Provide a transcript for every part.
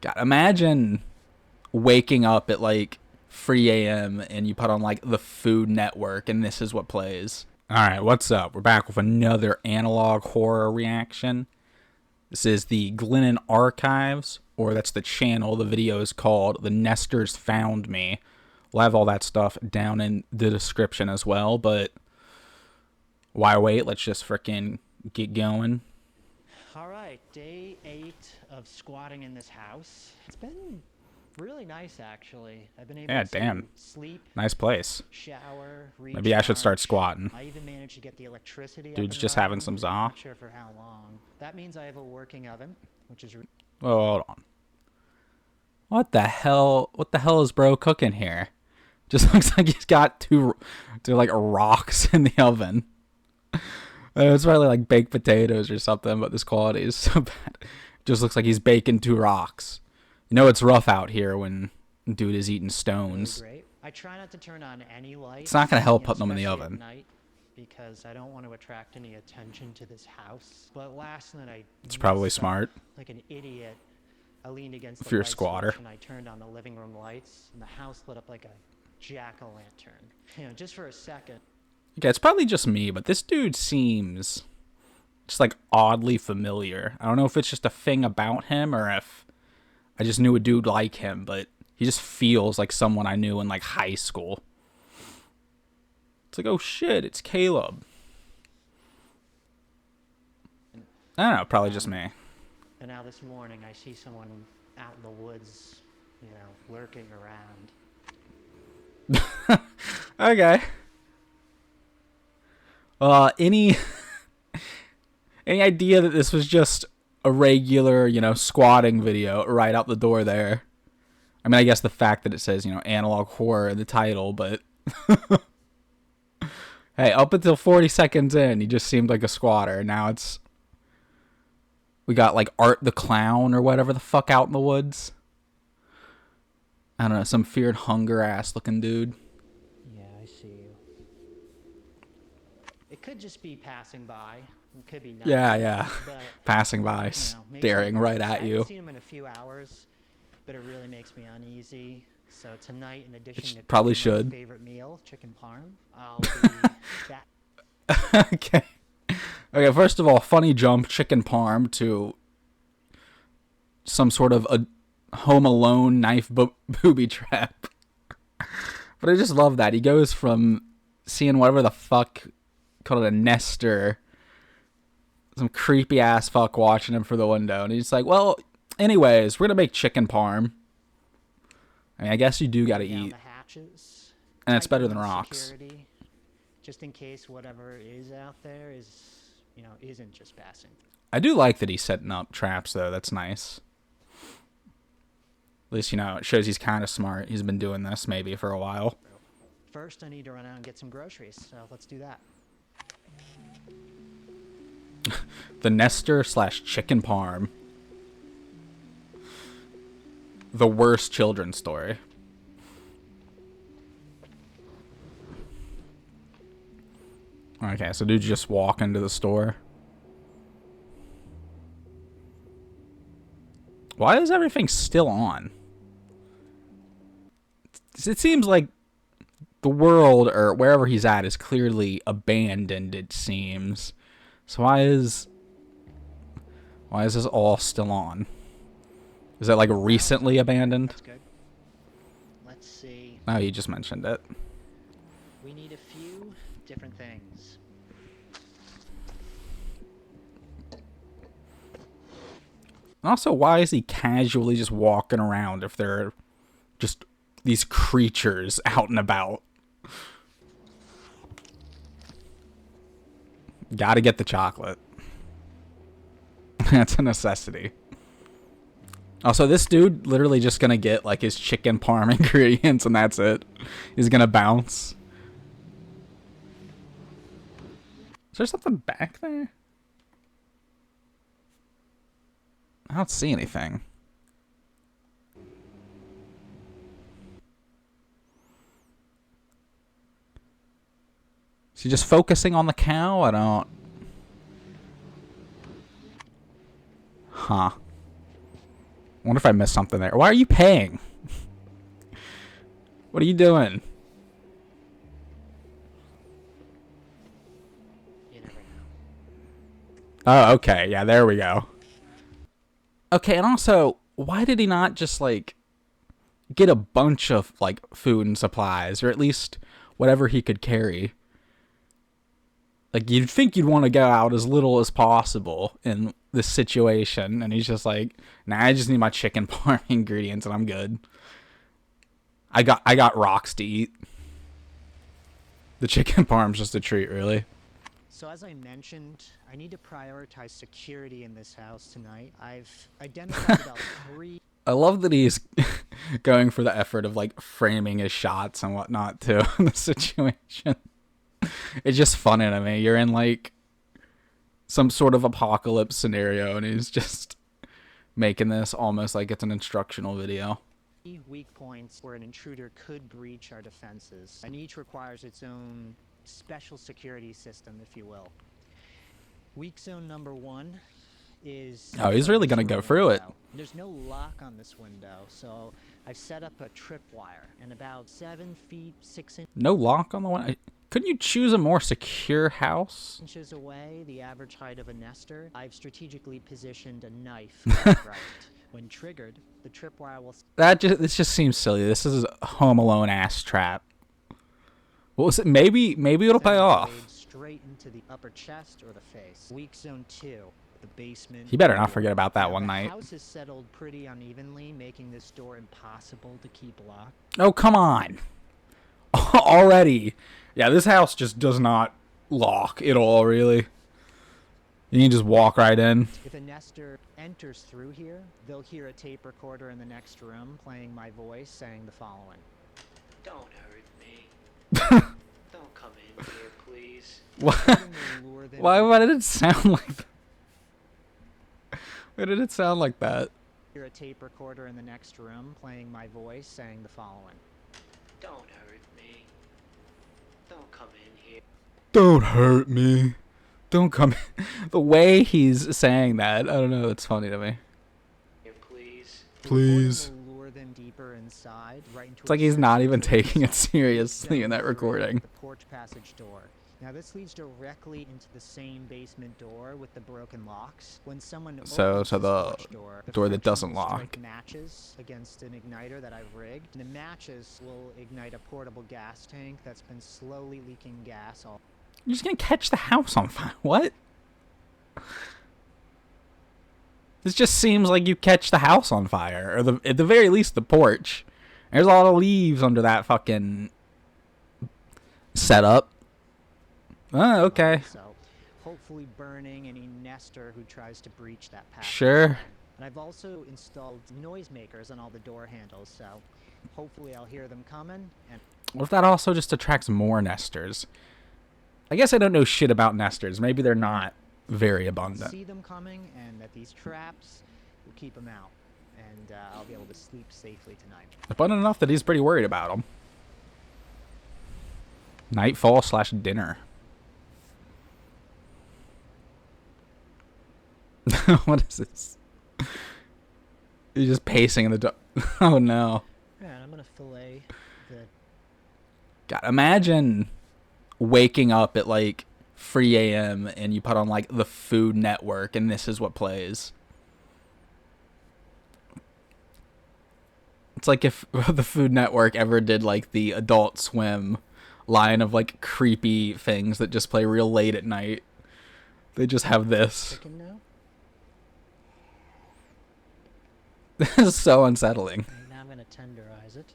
God, imagine waking up at like 3 a.m. and you put on like the Food Network and this is what plays. Alright, what's up? We're back with another analog horror reaction. This is the Glennon Archives, or that's the channel. The video is called The Nesters Found Me. We'll have all that stuff down in the description as well, but why wait? Let's just frickin' get going. Alright, day 8 of squatting in this house. It's been really nice, actually. I've been able to sleep, nice place. shower, recharge. Maybe I should start squatting. I even managed to get the electricity Dude's up just and having running. some za. Not sure for how long. That means I have a working oven, which is... Oh, hold on. What the hell? What the hell is bro cooking here? Just looks like he's got two like rocks in the oven. It's probably like baked potatoes or something, but this quality is so bad. Just looks like he's baking two rocks. You know it's rough out here when dude is eating stones. Really great. I try not to turn on any lights. It's not gonna help putting them in the oven. At night, because I don't want to attract any attention to this house. But last night it's probably smart. Like an idiot, I leaned against if the you're a light squatter. switch and I turned on the living room lights, and the house lit up like a jack-o'-lantern. You know, just for a second. Okay, it's probably just me, but this dude seems just like oddly familiar. I don't know if it's just a thing about him or if I just knew a dude like him, but he just feels like someone I knew in like high school. It's like, oh shit, it's Caleb. I don't know, probably just me. And now this morning I see someone out in the woods, you know, lurking around. Okay. Any idea that this was just a regular, you know, squatting video right out the door there? I mean, I guess the fact that it says, you know, analog horror in the title, but hey, up until 40 seconds in, he just seemed like a squatter. Now we got like Art the Clown or whatever the fuck out in the woods. I don't know, some feared hunger ass looking dude. Yeah, I see you. It could just be passing by. It could be nothing. Yeah. But, passing by, staring right at you. I haven't seen him in a few hours, but it really makes me uneasy. So tonight, in addition to probably my should. favorite meal, chicken parm, I'll be that. Okay, first of all, funny jump, chicken parm, to some sort of a Home Alone knife booby trap. But I just love that. He goes from seeing whatever the fuck, called it a nester, some creepy ass fuck watching him through the window, and he's like, well, anyways, we're gonna make chicken parm. I mean, I guess you do gotta eat. Hatches, and it's better than rocks. Security, just in case whatever is out there is, you know, isn't just passing. I do like that he's setting up traps, though. That's nice. At least, you know, it shows he's kind of smart. He's been doing this maybe for a while. First, I need to run out and get some groceries, so let's do that. The Nester / Chicken Parm. The worst children's story. Okay, so dude just walk into the store. Why is everything still on? It seems like the world, or wherever he's at, is clearly abandoned, it seems. So why is this all still on? Is it like recently abandoned? That's good. Let's see. Oh, you just mentioned it. We need a few different things. Also, why is he casually just walking around if there are just these creatures out and about? Gotta get the chocolate. That's a necessity. Also, this dude literally just gonna get like his chicken parm ingredients and that's it. He's gonna bounce. Is there something back there? I don't see anything. Is he just focusing on the cow? I don't... Huh. wonder if I missed something there. Why are you paying? What are you doing? You never know. Oh, okay. Yeah, there we go. Okay, and also, why did he not just, like, get a bunch of, like, food and supplies, or at least whatever he could carry? Like, you'd think you'd want to go out as little as possible in this situation, and he's just like, nah, I just need my chicken parm ingredients and I'm good. I got rocks to eat. The chicken parm's just a treat, really. So as I mentioned, I need to prioritize security in this house tonight. I've identified about 3... I love that he's going for the effort of, like, framing his shots and whatnot, too, in the situation. It's just funny to me. You're in, like, some sort of apocalypse scenario, and he's just making this almost like it's an instructional video. Weak points where an intruder could breach our defenses, and each requires its own special security system, if you will. Weak zone number 1 is... Oh, he's really gonna go through it. There's no lock on this window, so I've set up a tripwire, and about 7 feet 6 inches... No lock on the one? Couldn't you choose a more secure house? ...inches away, the average height of a nester, I've strategically positioned a knife right. When triggered, the tripwire will... This just seems silly. This is a Home Alone ass trap. What was it? Maybe it'll pay off. Straight into the upper chest or the face. Weak zone 2, the basement. He better not forget about that one night. The house is settled pretty unevenly, making this door impossible to keep locked. Oh, come on. Already. Yeah, this house just does not lock at all, really. You can just walk right in. If a nester enters through here, they'll hear a tape recorder in the next room playing my voice saying the following. Don't hurt me. Don't come in here, please. Why did it sound like that? Why did it sound like that? Hear a tape recorder in the next room playing my voice saying the following. Don't hurt me. Don't come in here. Don't hurt me. Don't come in. The way he's saying that, I don't know, it's funny to me. Please. Please. Lure them deeper inside, right into It's like he's not even taking it seriously in that recording. The porch passage door. Now this leads directly into the same basement door with the broken locks. When someone opens the door that doesn't lock. Strike matches against an igniter that I've rigged. And the matches will ignite a portable gas tank that's been slowly leaking gas all... You're just gonna catch the house on fire. What? This just seems like you catch the house on fire, or at the very least the porch. There's a lot of leaves under that fucking setup. Oh, okay. So, hopefully burning any nester who tries to breach that passage. Sure. And I've also installed noisemakers on all the door handles, so hopefully I'll hear them coming. And what if that also just attracts more nesters? I guess I don't know shit about nesters. Maybe they're not very abundant. See them coming, and that these traps will keep them out, and I'll be able to sleep safely tonight. Abundant enough that he's pretty worried about them. Nightfall/dinner. What is this? He's just pacing in the dark. Oh no. Yeah, I'm gonna fillet the... God, imagine waking up at like 3 a.m. and you put on like the Food Network and this is what plays. It's like if the Food Network ever did like the Adult Swim line of like creepy things that just play real late at night. They just have this. Chicken now? This is so unsettling. And now I'm gonna tenderize it.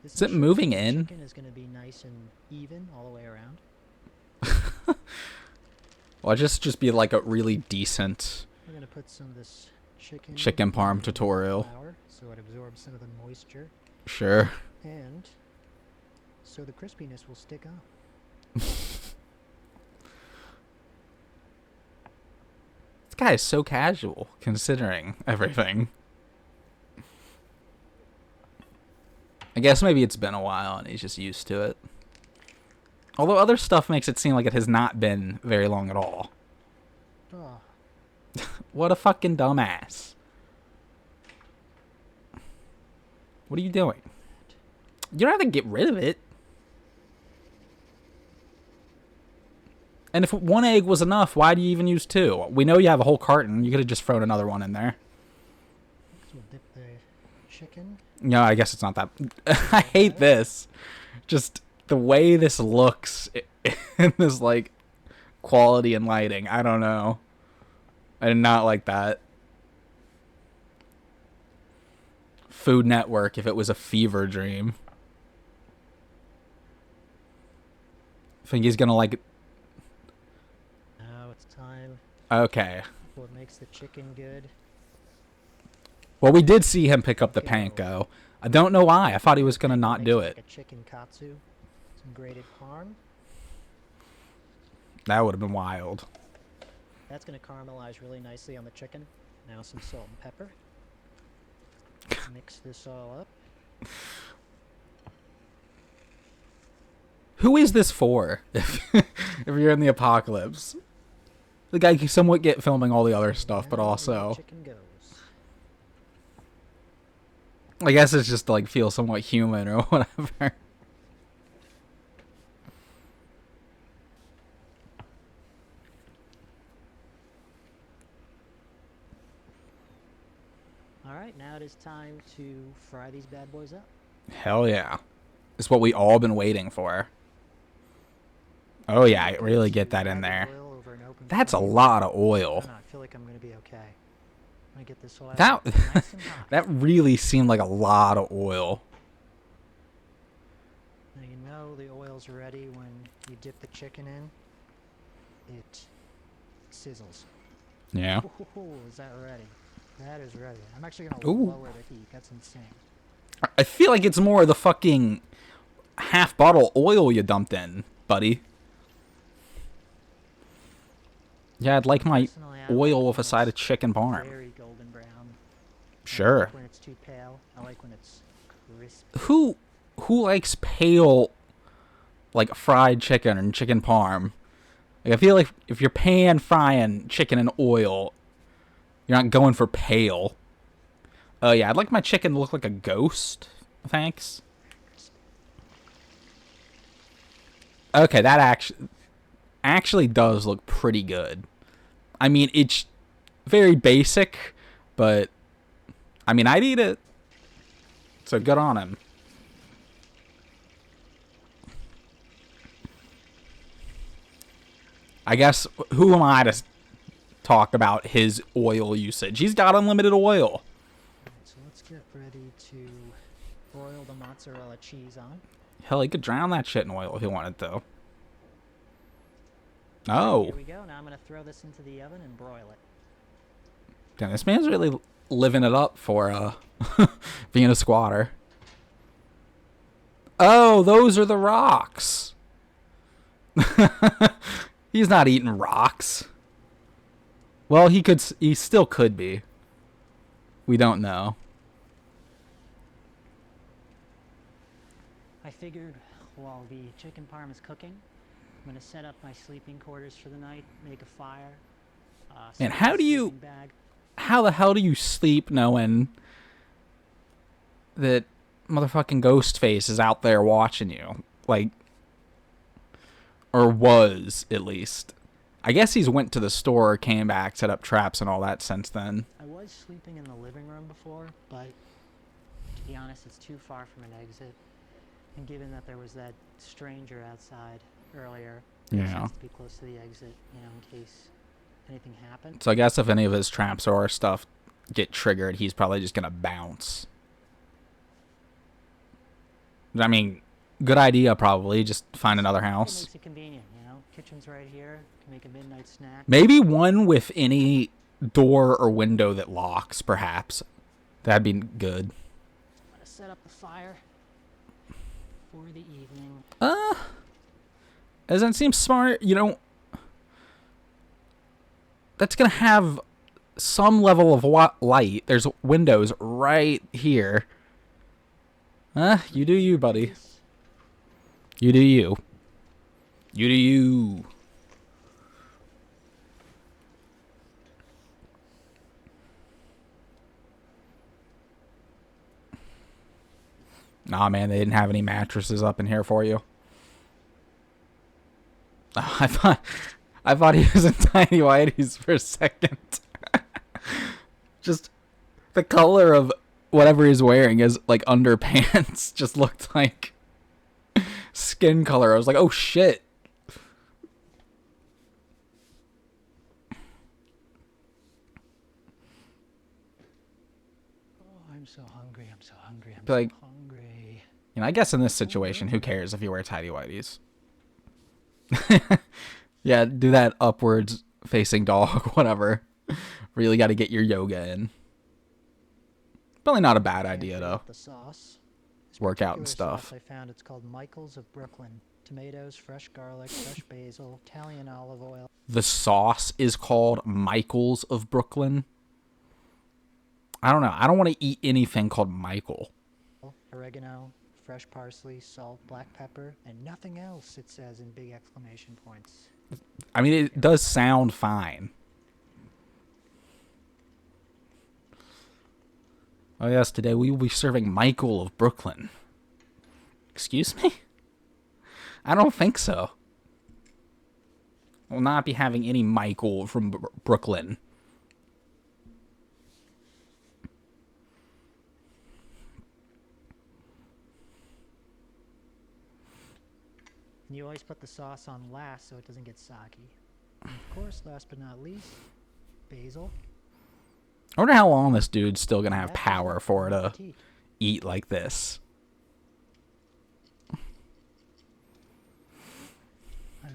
Is it moving in? Chicken is gonna be nice and even all the way around. Well, just be like a really decent We're gonna put some of this chicken parm tutorial. Flour so it absorbs some of the moisture. Sure. And so the crispiness will stick up. This guy is so casual, considering everything. I guess maybe it's been a while and he's just used to it. Although other stuff makes it seem like it has not been very long at all. Oh, What a fucking dumbass. What are you doing? You don't have to get rid of it. And if one egg was enough, why do you even use two? We know you have a whole carton. You could have just thrown another one in there. So we'll dip the chicken. No, I guess it's not that. I hate this. Just the way this looks in this, like, quality and lighting. I don't know. I did not like that. Food Network if it was a fever dream. Think he's gonna like... Now it's time. Okay. What makes the chicken good? Well, we did see him pick up the panko. I don't know why. I thought he was gonna not do it. Like a chicken katsu, some grated parm. That would have been wild. That's gonna caramelize really nicely on the chicken. Now some salt and pepper. Mix this all up. Who is this for? If you're in the apocalypse, the guy can somewhat get filming all the other stuff, but also, Chicken goes. I guess it's just to, like, feel somewhat human or whatever. Alright, now it is time to fry these bad boys up. Hell yeah. It's what we all been waiting for. Oh yeah, I really get that in there. That's a lot of oil. I feel like I'm gonna be okay. I'm gonna get this oil That nice and hot. that really seemed like a lot of oil. Now you know the oil's ready when you dip the chicken in. It sizzles. Yeah. Ooh, is that ready? That is ready. I'm actually gonna Ooh. lower the heat. That's insane. I feel like it's more the fucking half bottle oil you dumped in, buddy. Yeah, I'd like my Personally, I oil like with a side of chicken parm. very golden brown. I Sure. like when it's too pale. I like when it's crisp. Who likes pale, like, fried chicken and chicken parm? Like, I feel like if you're pan frying chicken in oil, you're not going for pale. Oh yeah, I'd like my chicken to look like a ghost. Thanks. Okay, that actually does look pretty good. I mean, it's very basic, but I mean, I'd eat it. So good on him. I guess, who am I to talk about his oil usage? He's got unlimited oil. So let's get ready to broil the mozzarella cheese on. Hell, he could drown that shit in oil if he wanted to. Oh. Here we go. Now I'm going to throw this into the oven and broil it. Damn, this man's really living it up for being a squatter. Oh, those are the rocks. He's not eating rocks. Well, he still could be. We don't know. I figured while the chicken parm is cooking, I'm going to set up my sleeping quarters for the night, make a fire. And set how up do a you... sleeping bag. How the hell do you sleep knowing that motherfucking Ghostface is out there watching you? Like, or was, at least. I guess he's went to the store, came back, set up traps and all that since then. I was sleeping in the living room before, but to be honest, it's too far from an exit. And given that there was that stranger outside earlier, it makes Yeah. sense to be close to the exit, you know, in case anything happened. So I guess if any of his traps or stuff get triggered, he's probably just gonna bounce. I mean, good idea probably. Just find another It house. makes it convenient, you know. Kitchen's right here. Can make a midnight snack. Maybe one with any door or window that locks, perhaps. That'd be good. I'm gonna set up the fire for the evening. Doesn't seem smart. You know, that's gonna have some level of light. There's windows right here. You do you, buddy. You do you. You do you. Nah, man, they didn't have any mattresses up in here for you. Oh, I thought he was in tiny whities for a second. Just the color of whatever he's wearing is like underpants. Just looked like skin color. I was like, oh shit. Oh, I'm so hungry. I'm so hungry. I'm Like, so hungry. You know, I guess in this situation, who cares if you wear tidy whities? Yeah, do that upwards facing dog, whatever. Really got to get your yoga in. Probably not a bad idea though. The sauce. This Workout and particular stuff. sauce I found, it's called Michael's of Brooklyn. Tomatoes, fresh garlic, fresh basil, Italian olive oil. The sauce is called Michael's of Brooklyn. I don't know. I don't want to eat anything called Michael. Oregano, fresh parsley, salt, black pepper, and nothing else, it says in big exclamation points. I mean, it does sound fine. Oh yes, today we will be serving Michael of Brooklyn. Excuse me? I don't think so. We'll not be having any Michael from Brooklyn. You always put the sauce on last so it doesn't get soggy. And of course, last but not least, basil. I wonder how long this dude's still gonna have power for to eat like this. I'm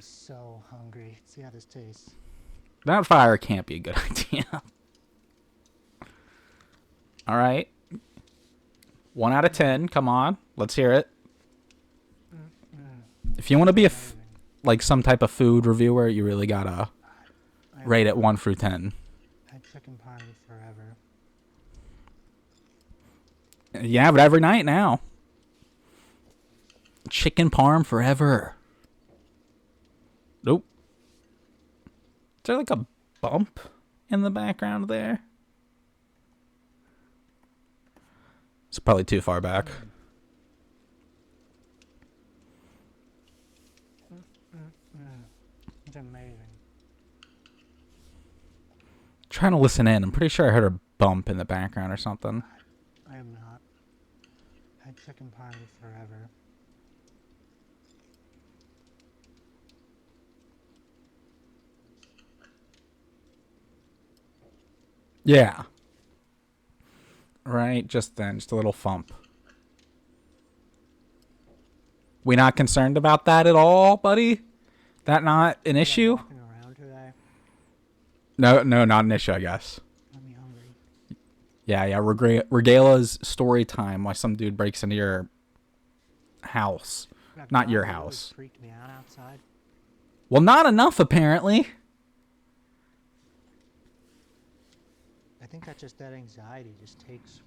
so hungry. Let's see how this tastes. That fire can't be a good idea. All right. 1 out of 10. Come on. Let's hear it. If you want to be like some type of food reviewer, you really gotta rate it 1 through 10. Had chicken parm forever. Yeah, but every night now. Chicken parm forever. Nope. Is there like a bump in the background there? It's probably too far back. It's amazing. Trying to listen in. I'm pretty sure I heard a bump in the background or something. I am not. Had chicken parm forever. Yeah. Right, just then. Just a little thump. We not concerned about that at all, buddy? That not an issue? Walking around today. No, not an issue, I guess. Got me hungry. Yeah. Regala's story time why some dude breaks into your house. That Not dog your really house. freaked me out outside. Well, not enough, apparently. I think that anxiety just takes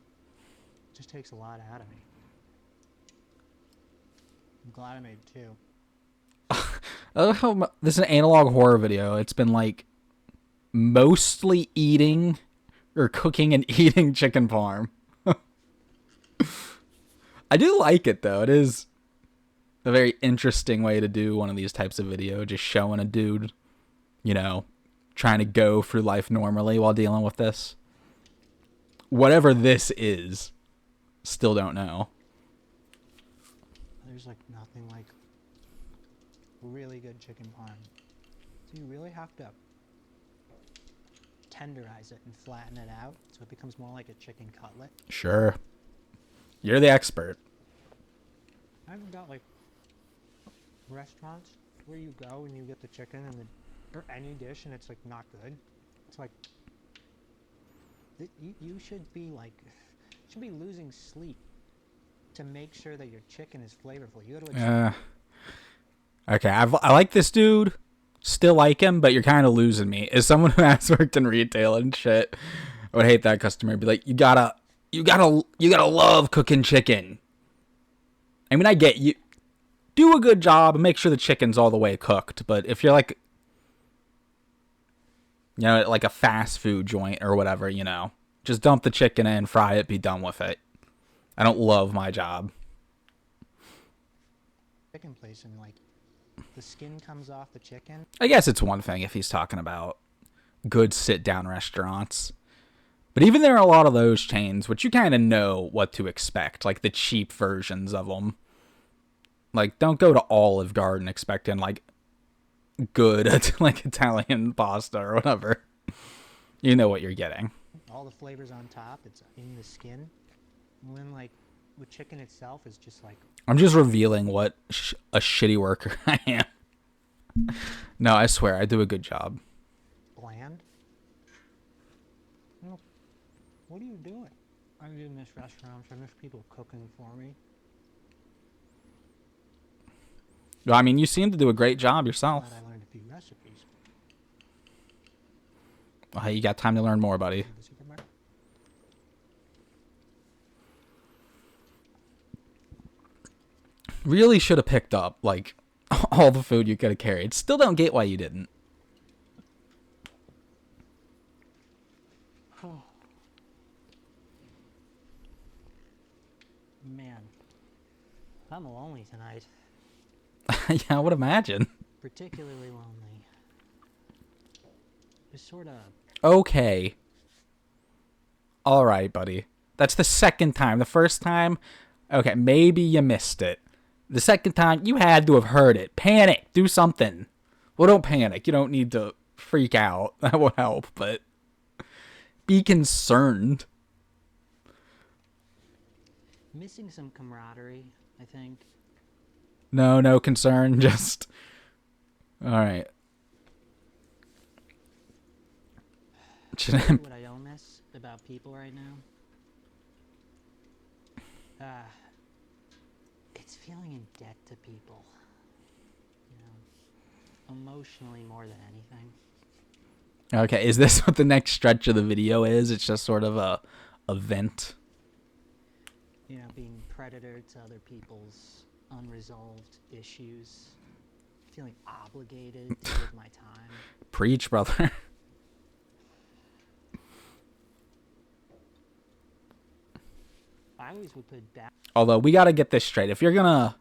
a lot out of me. I'm glad I made 2. I love how this is an analog horror video. It's been like mostly eating or cooking and eating chicken parm. I do like it though. It is a very interesting way to do one of these types of video. Just showing a dude, you know, trying to go through life normally while dealing with this. Whatever this is, still don't know. There's like nothing like really good chicken parm. So you really have to tenderize it and flatten it out so it becomes more like a chicken cutlet. Sure. You're the expert. I've got like restaurants where you go and you get the chicken and or any dish and it's like not good. It's like you should be losing sleep to make sure that your chicken is flavorful. You gotta Okay, I like this dude. Still like him, but you're kind of losing me. As someone who has worked in retail and shit, I would hate that customer. Be like, you gotta love cooking chicken. I mean, I get you. Do a good job and make sure the chicken's all the way cooked. But if you're like, you know, like a fast food joint or whatever, you know, just dump the chicken in, fry it, be done with it. I don't love my job. chicken place and like the skin comes off the chicken. I guess it's one thing if he's talking about good sit-down restaurants. But even there are a lot of those chains, which you kind of know what to expect, like the cheap versions of them. Like, don't go to Olive Garden expecting, like, good, like, Italian pasta or whatever. You know what you're getting. All the flavors on top, it's in the skin. And then, like, the chicken itself is just like... I'm just revealing what a shitty worker I am. No, I swear, I do a good job. Bland? Well, what are you doing? I do miss restaurants. I miss people cooking for me. I mean, you seem to do a great job yourself. Glad I learned a few recipes. Well, hey, you got time to learn more, buddy. Really should have picked up, like, all the food you could have carried. Still don't get why you didn't. Man, I'm lonely tonight. Yeah, I would imagine. Particularly lonely. Just sort of... Okay. All right, buddy. That's the second time. The first time, okay, maybe you missed it. The second time, you had to have heard it. Panic. Do something. Well, don't panic. You don't need to freak out. That will help, but be concerned. Missing some camaraderie, I think. No concern. Just... All right. What I don't miss about people right now? It's feeling in debt to people. You know, emotionally more than anything. Okay, is this what the next stretch of the video is? It's just sort of a vent. You know, being predator to other people's unresolved issues. Feeling obligated to give my time. Preach, brother. I always would put back. Although we got to get this straight. If you're gonna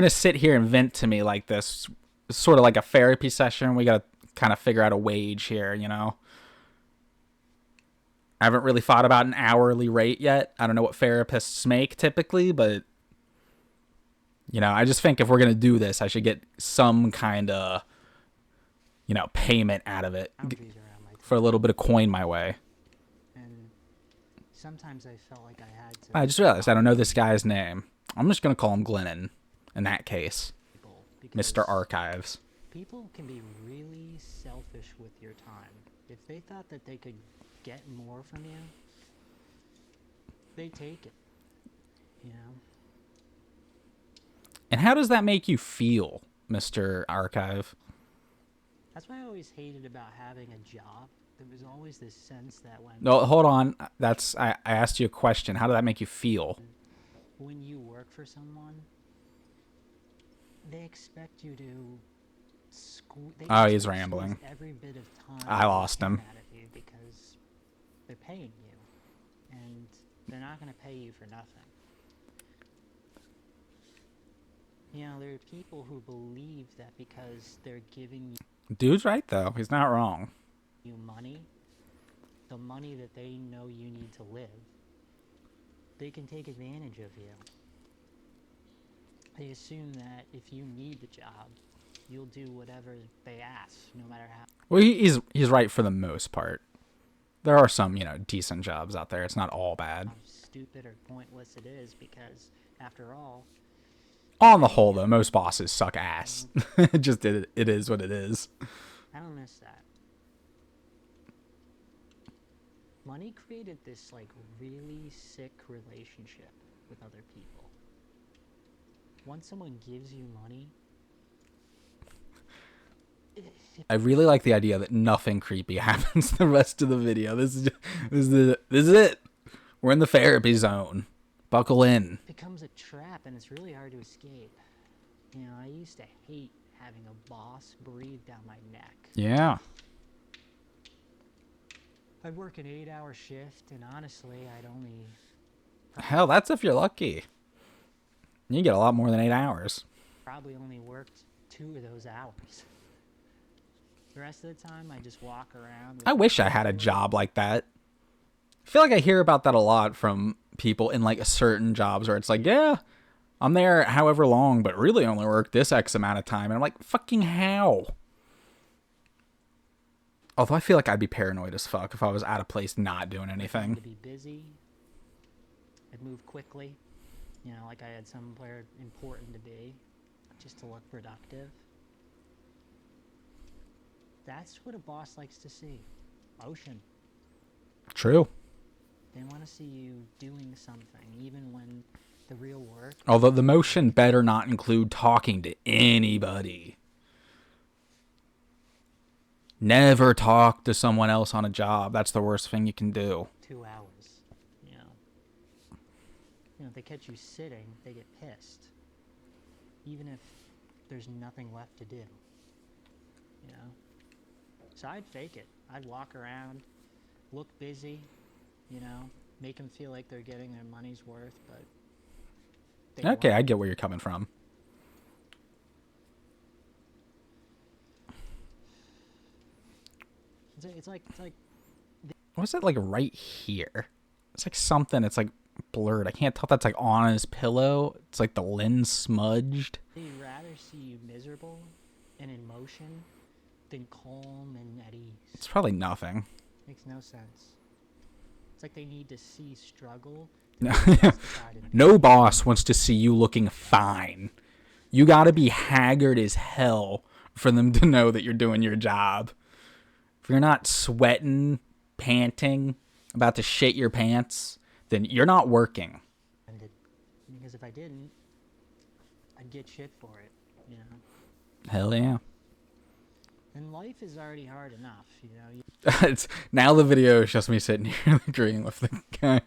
sit here and vent to me like this, sort of like a therapy session, we got to kind of figure out a wage here, you know. I haven't really thought about an hourly rate yet. I don't know what therapists make typically, but you know, I just think if we're gonna do this, I should get some kind of, you know, payment out of it for a little bit of coin my way. Sometimes I felt like I had to... I just realized I don't know this guy's name. I'm just going to call him Glennon in that case. Mr. Archives. People can be really selfish with your time. If they thought that they could get more from you, they take it. You know? And how does that make you feel, Mr. Archive? That's what I always hated about having a job. There was always this sense that when... No, hold on. I asked you a question. How did that make you feel? When you work for someone, they expect you to... Oh, he's rambling. Every bit of time I lost him. out of you because they're paying you. And they're not going to pay you for nothing. You know, there are people who believe that because they're giving you... Dude's right, though. He's not wrong. You money, the money that they know you need to live, they can take advantage of you. They assume that if you need the job, you'll do whatever they ask, no matter how... Well, he's right for the most part. There are some, you know, decent jobs out there. It's not all bad. How stupid or pointless it is, because, after all... On the whole, though, most bosses suck ass. It is what it is. I don't miss that. Money created this, like, really sick relationship with other people. Once someone gives you money... I really like the idea that nothing creepy happens the rest of the video. This is it. We're in the therapy zone. Buckle in. It becomes a trap, and it's really hard to escape. You know, I used to hate having a boss breathe down my neck. Yeah. I'd work an 8-hour shift, and honestly, I'd only... Hell, that's if you're lucky. You get a lot more than 8 hours. Probably only worked 2 of those hours. The rest of the time, I just walk around. I wish I had a job like that. I feel like I hear about that a lot from people in like certain jobs where it's like, yeah, I'm there however long, but really only work this X amount of time. And I'm like, fucking how? Although I feel like I'd be paranoid as fuck if I was at a place not doing anything. To be busy, I'd move quickly. You know, like I had somewhere important to be, just to look productive. That's what a boss likes to see. Motion. True. They want to see you doing something, even when the real work... Although the motion better not include talking to anybody. Never talk to someone else on a job. That's the worst thing you can do. 2 hours, you know. You know, if they catch you sitting, they get pissed. Even if there's nothing left to do. You know? So I'd fake it. I'd walk around, look busy, you know, make them feel like they're getting their money's worth, but... Okay, I get where you're coming from. It's like What's that like right here? It's like something. It's like blurred. I can't tell if that's like on his pillow. It's like the lens smudged. they'd rather see you miserable and in motion than calm and at ease. It's probably nothing. Makes no sense. It's like they need to see struggle. No boss wants to see you looking fine. You gotta be haggard as hell for them to know that you're doing your job. If you're not sweating, panting, about to shit your pants, then you're not working. Because if I didn't, I'd get shit for it, you know? Hell yeah. And life is already hard enough, you know? It's, now the video is just me sitting here agreeing with the guy.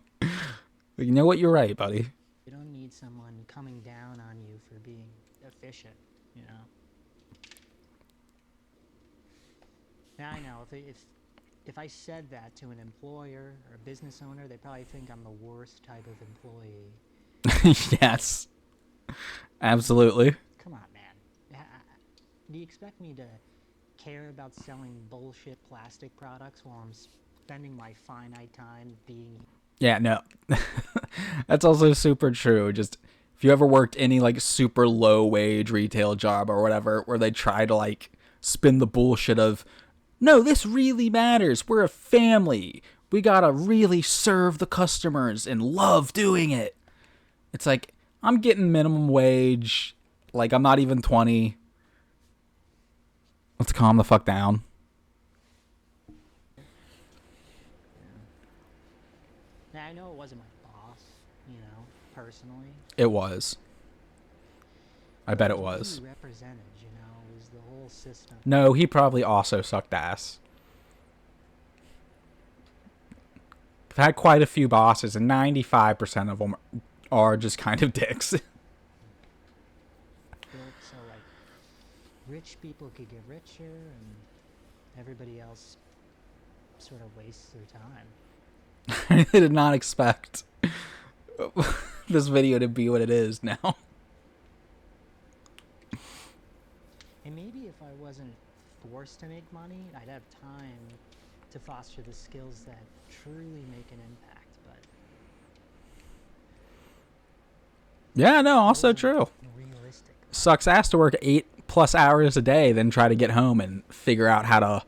You know what? You're right, buddy. You don't need someone coming down on you for being efficient, you know? Now I know, if I said that to an employer or a business owner, they probably think I'm the worst type of employee. Yes. Absolutely. Come on, man. Do you expect me to care about selling bullshit plastic products while I'm spending my finite time being... Yeah, no. That's also super true. Just, if you ever worked any, like, super low-wage retail job or whatever, where they try to, like, spin the bullshit of, no, this really matters. We're a family. We gotta really serve the customers and love doing it. It's like, I'm getting minimum wage. Like, I'm not even 20. Let's calm the fuck down. Now, I know it wasn't my boss, you know, personally. It was. I bet it was. He represented, you know, was the whole system. No, he probably also sucked ass. I've had quite a few bosses, and 95% of them are just kind of dicks. Built so, like, rich people could get richer, and everybody else sort of wastes their time. I did not expect this video to be what it is now. And maybe if I wasn't forced to make money, I'd have time to foster the skills that truly make an impact, but... Yeah, no, also true. Realistic. Sucks ass to work 8+ hours a day, then try to get home and figure out how to,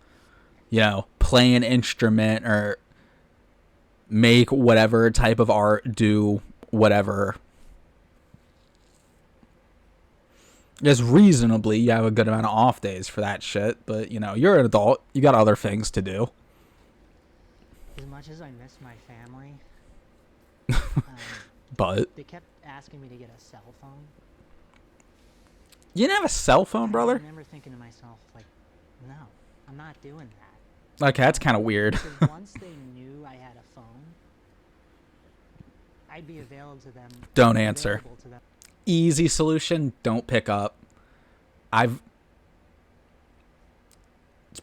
you know, play an instrument or make whatever type of art, do whatever. Yes, reasonably, you have a good amount of off days for that shit, but, you know, you're an adult. You got other things to do. As much as I miss my family, But they kept asking me to get a cell phone. you didn't have a cell phone, I brother? remember thinking to myself, like, no, I'm not doing that. Okay, that's kind of weird. Because once they knew I had a phone, I'd be available to them. Don't answer. Easy solution, don't pick up. It's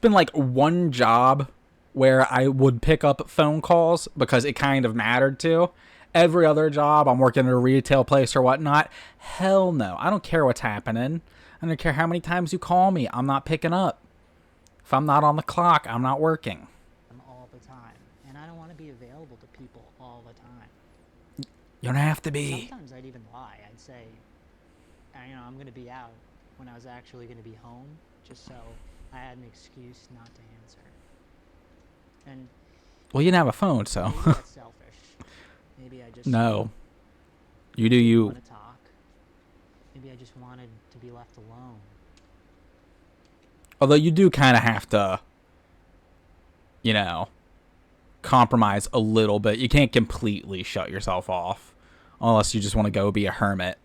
been like one job where I would pick up phone calls because it kind of mattered to, every other job, I'm working at a retail place or whatnot. Hell no. I don't care what's happening. I don't care how many times you call me. I'm not picking up. If I'm not on the clock, I'm not working. All the time. And I don't want to be available to people all the time. You don't have to be. Sometimes I'd even lie. I'd say, I'm going to be out when I was actually going to be home, just so I had an excuse not to answer. And well, you didn't have a phone, so. Maybe that's selfish. Maybe I just no. You do you. Want to talk. Maybe I just wanted to be left alone. Although you do kind of have to, compromise a little bit. You can't completely shut yourself off unless you just want to go be a hermit.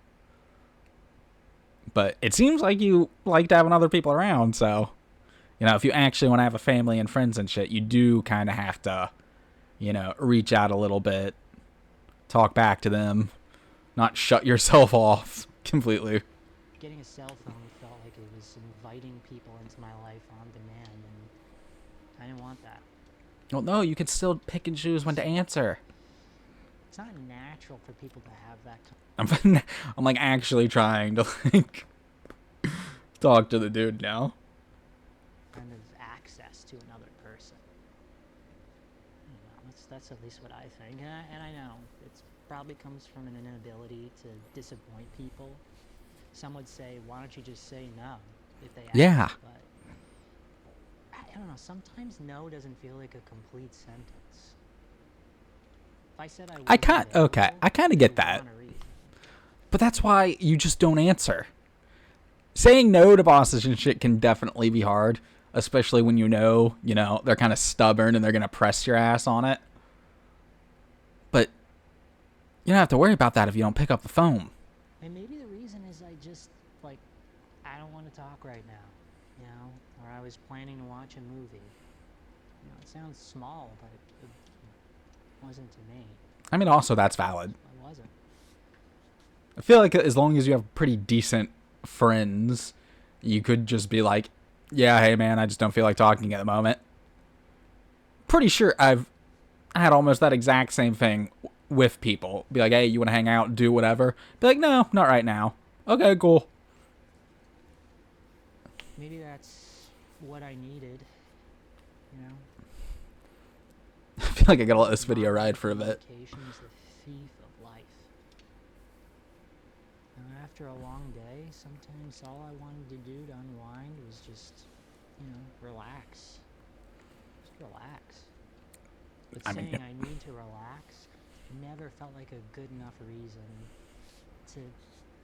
But it seems like you like having other people around, so, if you actually want to have a family and friends and shit, you do kind of have to, reach out a little bit, talk back to them, not shut yourself off completely. Getting a cell phone felt like it was inviting people into my life on demand, and I didn't want that. Well, no, you can still pick and choose when to answer. It's not natural for people to have that I'm like actually trying to talk to the dude now. kind of access to another person. That's at least what I think, and I know it probably comes from an inability to disappoint people. Some would say, "Why don't you just say no if they ask?" Yeah. But I don't know. Sometimes no doesn't feel like a complete sentence. If I said I kind of get that. But that's why you just don't answer. Saying no to bosses and shit can definitely be hard, especially when they're kind of stubborn and they're going to press your ass on it. But you don't have to worry about that if you don't pick up the phone. And maybe the reason is I just, I don't want to talk right now, or I was planning to watch a movie. It sounds small, but it wasn't to me. I mean, also, that's valid. It wasn't. I feel like as long as you have pretty decent friends, you could just be like, yeah, hey, man, I just don't feel like talking at the moment. Pretty sure I've had almost that exact same thing with people. Be like, hey, you want to hang out, do whatever? Be like, no, not right now. Okay, cool. Maybe that's what I needed, I feel like I gotta let this video ride for a bit. Communication's the thief of life. After a long day, sometimes all I wanted to do to unwind was just, relax. Just relax. But I need to relax never felt like a good enough reason to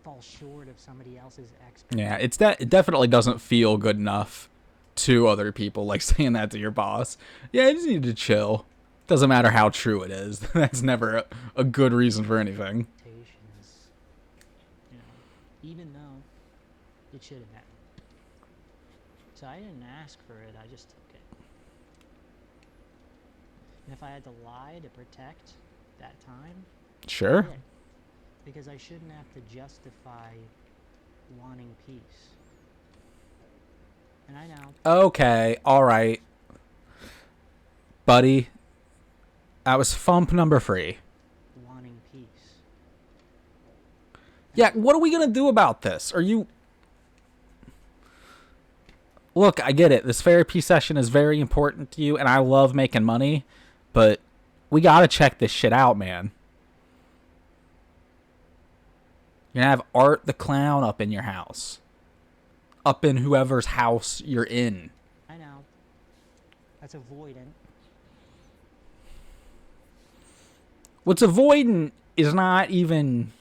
fall short of somebody else's expectations. Yeah, it definitely doesn't feel good enough to other people, like saying that to your boss. Yeah, I just need to chill. Doesn't matter how true it is. That's never a good reason for anything. Even though it should have been. So I didn't ask for it, I just took it. And if I had to lie to protect that time, sure. I did. Because I shouldn't have to justify wanting peace. And I know. Okay, alright. Buddy, that was thump number 3. Wanting peace. Yeah, what are we going to do about this? Are you... Look, I get it. This therapy session is very important to you, and I love making money, but we got to check this shit out, man. You're going to have Art the Clown up in your house. Up in whoever's house you're in. I know. That's avoidant. What's avoidant is not even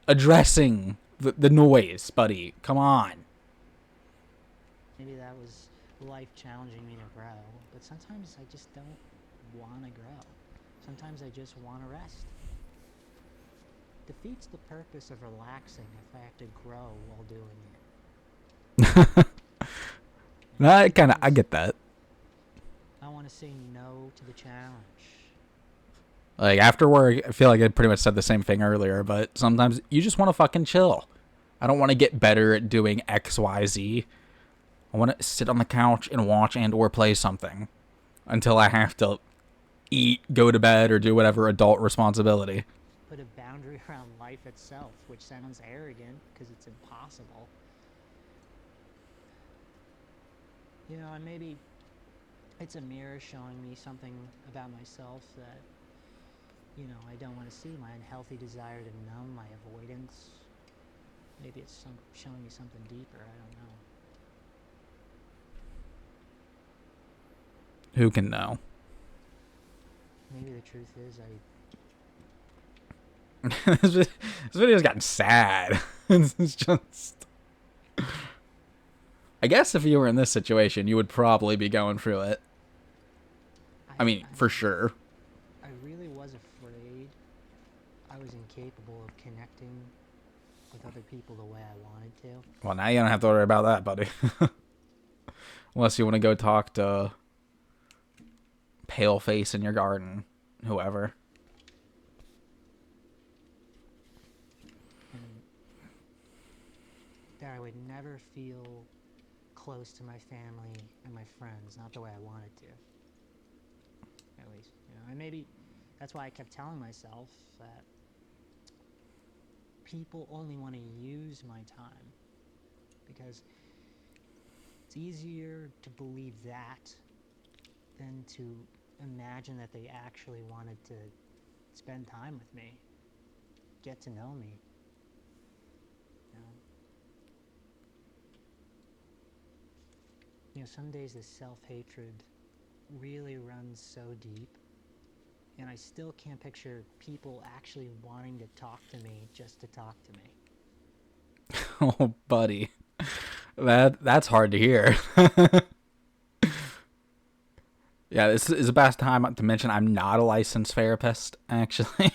addressing the noise, buddy. Come on. Maybe that was life challenging me to grow, but sometimes I just don't want to grow. Sometimes I just want to rest. Defeats the purpose of relaxing if I have to grow while doing it. I get that. I want to say no to the challenge. Like, after work, I feel like I pretty much said the same thing earlier, but sometimes you just want to fucking chill. I don't want to get better at doing X, Y, Z. I want to sit on the couch and watch and or play something until I have to eat, go to bed, or do whatever adult responsibility. put a boundary around life itself, which sounds arrogant because it's impossible. You know, and maybe it's a mirror showing me something about myself that, you know, I don't want to see. My unhealthy desire to numb, my avoidance. Maybe it's showing me something deeper. I don't know. Who can know? Maybe the truth is This video's gotten sad. It's just... I guess if you were in this situation, you would probably be going through it. I mean, for sure. I really was afraid I was incapable of connecting with other people the way I wanted to. Well, now you don't have to worry about that, buddy. Unless you want to go talk to Paleface in your garden, whoever. And that I would never feel close to my family and my friends, not the way I wanted to. At least, you know, and maybe that's why I kept telling myself that people only want to use my time, because it's easier to believe that than to imagine that they actually wanted to spend time with me, get to know me. You know, some days the self-hatred really runs so deep, and I still can't picture people actually wanting to talk to me just to talk to me. Oh, buddy. That's hard to hear. Yeah, this is the best time to mention I'm not a licensed therapist, actually.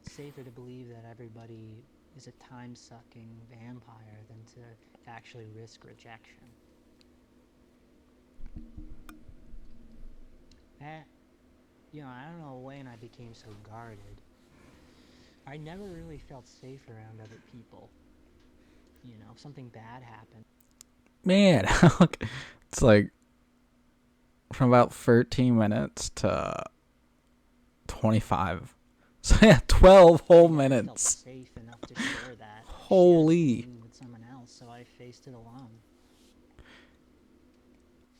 It's safer to believe that everybody is a time-sucking vampire than to actually risk rejection. You know, I don't know when I became so guarded. I never really felt safe around other people. You know, if something bad happened. Man, it's like from about 13 minutes to 25. So yeah, 12 whole minutes. I felt safe enough to share that. Holy. With someone else, so I faced it alone.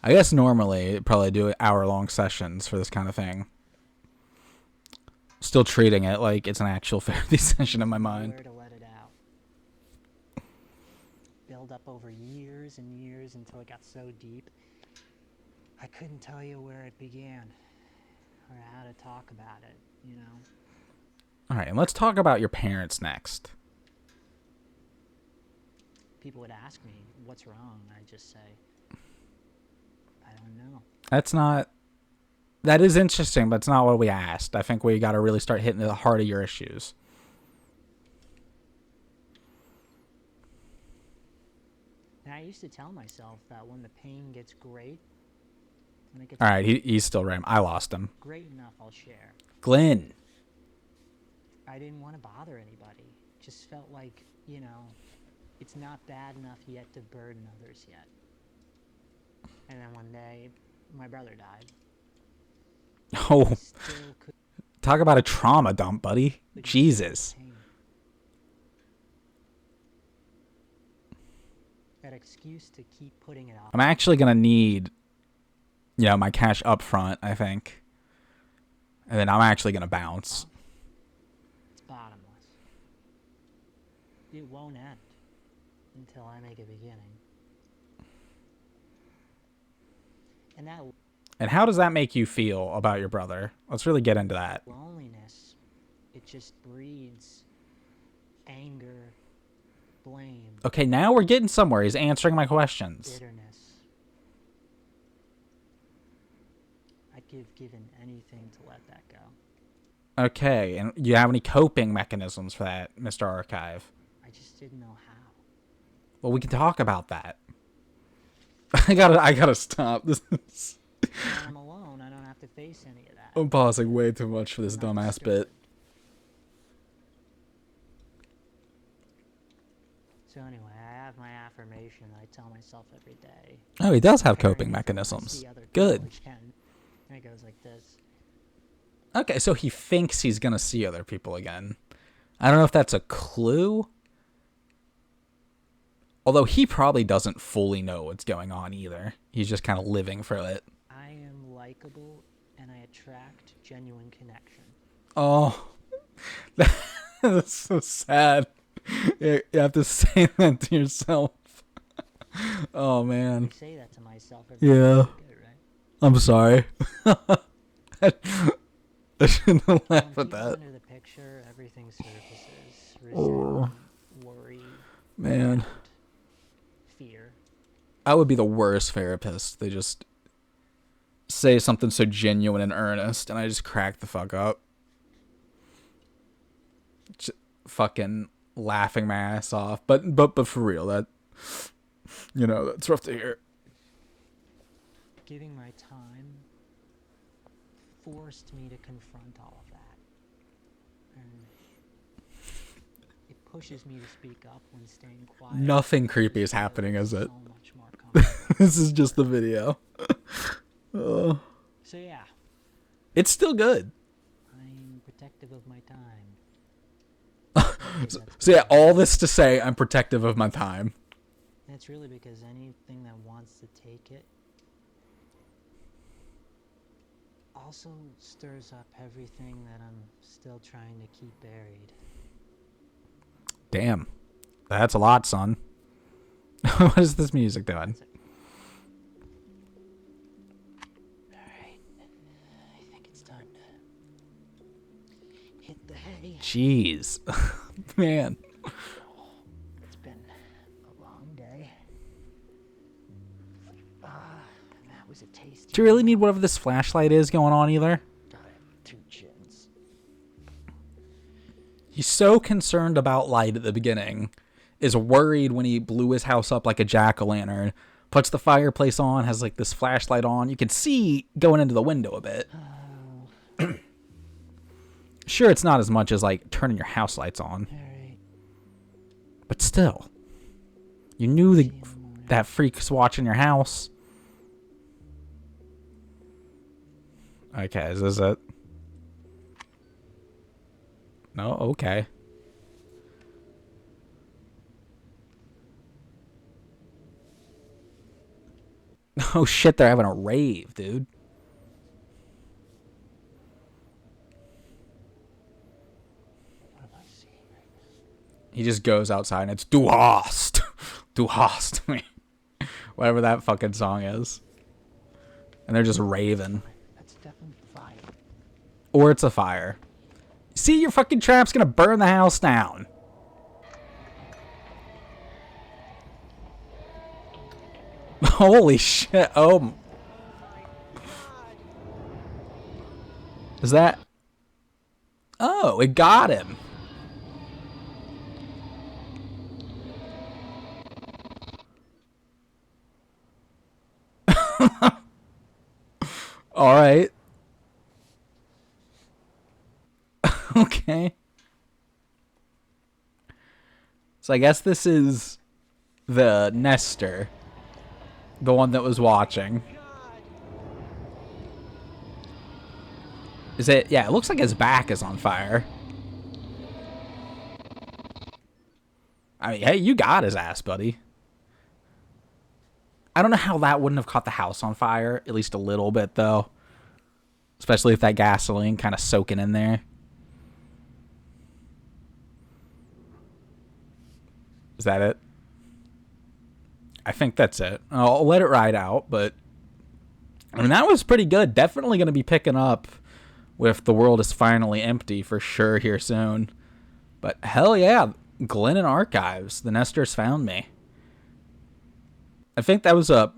I guess normally it'd probably do hour-long sessions for this kind of thing. Still treating it like it's an actual therapy session in my mind. Where to let it out. Build up over years and years until it got so deep, I couldn't tell you where it began or how to talk about it, you know? Alright, and let's talk about your parents next. People would ask me, what's wrong? I'd just say, I don't know. That is interesting, but it's not what we asked. I think we got to really start hitting the heart of your issues. And I used to tell myself that when the pain gets great, when it gets all right, he's still right. I lost him. Great enough, I'll share. Glenn. I didn't want to bother anybody. Just felt like, you know, it's not bad enough yet to burden others yet. And then one day, my brother died. Oh, talk about a trauma dump, buddy. Jesus. That excuse to keep putting it off. I'm actually going to need, my cash up front, I think. And then I'm actually going to bounce. It's bottomless. It won't end until I make a beginning. And how does that make you feel about your brother? Let's really get into that. Loneliness, it just breeds anger, blame. Okay, now we're getting somewhere. He's answering my questions. Bitterness. I'd give given anything to let that go. Okay, and you have any coping mechanisms for that, Mr. Archive? I just didn't know how. Well, we can talk about that. I gotta stop. This is... I'm alone. I don't have to face any of that. I'm pausing way too much for this dumbass bit. So anyway, I have my affirmation that I tell myself every day. Oh, he does have coping mechanisms. Good. And it goes like this. Okay, so he thinks he's gonna see other people again. I don't know if that's a clue. Although he probably doesn't fully know what's going on either. He's just kind of living for it. I am likable and I attract genuine connection. Oh, that's so sad. You have to say that to yourself. Oh, man. I say that to myself every Yeah. day. Good, right? I'm sorry. I shouldn't have laughed at that. Under the picture, everything surfaces. Resentment, worry, Man. doubt, fear. I would be the worst therapist. They just say something so genuine and earnest, and I just crack the fuck up. Just fucking laughing my ass off. But for real, that, that's rough to hear. Giving my time forced me to confront all of that. And it pushes me to speak up when staying quiet. Nothing creepy is happening, is it? So much more comfortable. This is just the video. So yeah. It's still good. I'm protective of my time. So yeah, all this to say, I'm protective of my time. And it's really because anything that wants to take it also stirs up everything that I'm still trying to keep buried. Damn. That's a lot, son. What is this music doing? Alright. I think it's time to hit the hay. Jeez. Man. It's been a long day. That was a tasty. Do you really need whatever this flashlight is going on either? I have 2 chins. He's so concerned about light at the beginning, is worried when he blew his house up like a jack-o'-lantern, puts the fireplace on, has like this flashlight on. You can see going into the window a bit. Sure, it's not as much as like turning your house lights on. Alright. But still, you knew that freak was watching your house. Okay, is this it? No? Okay. Oh shit, they're having a rave, dude. What am I seeing right now? He just goes outside and it's Du hast. Du hast me. Whatever that fucking song is. And they're just raving. That's definitely fire. Or it's a fire. See, your fucking trap's gonna burn the house down. Holy shit. Oh. Is that... Oh, it got him. All right. Okay. So I guess this is the Nestor. The one that was watching. Is it? Yeah, it looks like his back is on fire. I mean, hey, you got his ass, buddy. I don't know how that wouldn't have caught the house on fire. At least a little bit, though. Especially if that gasoline kind of soaking in there. Is that it? I think that's it. I'll let it ride out, but... I mean, that was pretty good. Definitely going to be picking up with The World is Finally Empty for sure here soon. But hell yeah, Glenn and Archives. The Nestors found me. I think that was a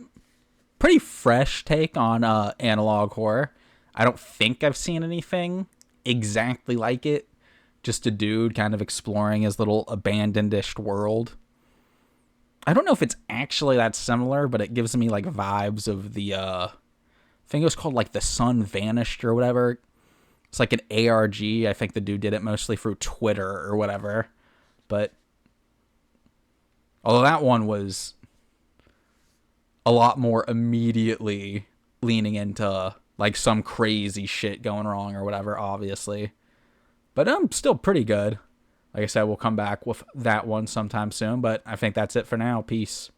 pretty fresh take on analog horror. I don't think I've seen anything exactly like it. Just a dude kind of exploring his little abandoned-ish world. I don't know if it's actually that similar, but it gives me like vibes of the, I think it was called like The Sun Vanished or whatever. It's like an ARG. I think the dude did it mostly through Twitter or whatever. But although that one was a lot more immediately leaning into like some crazy shit going wrong or whatever, obviously. But still pretty good. Like I said, we'll come back with that one sometime soon, but I think that's it for now. Peace.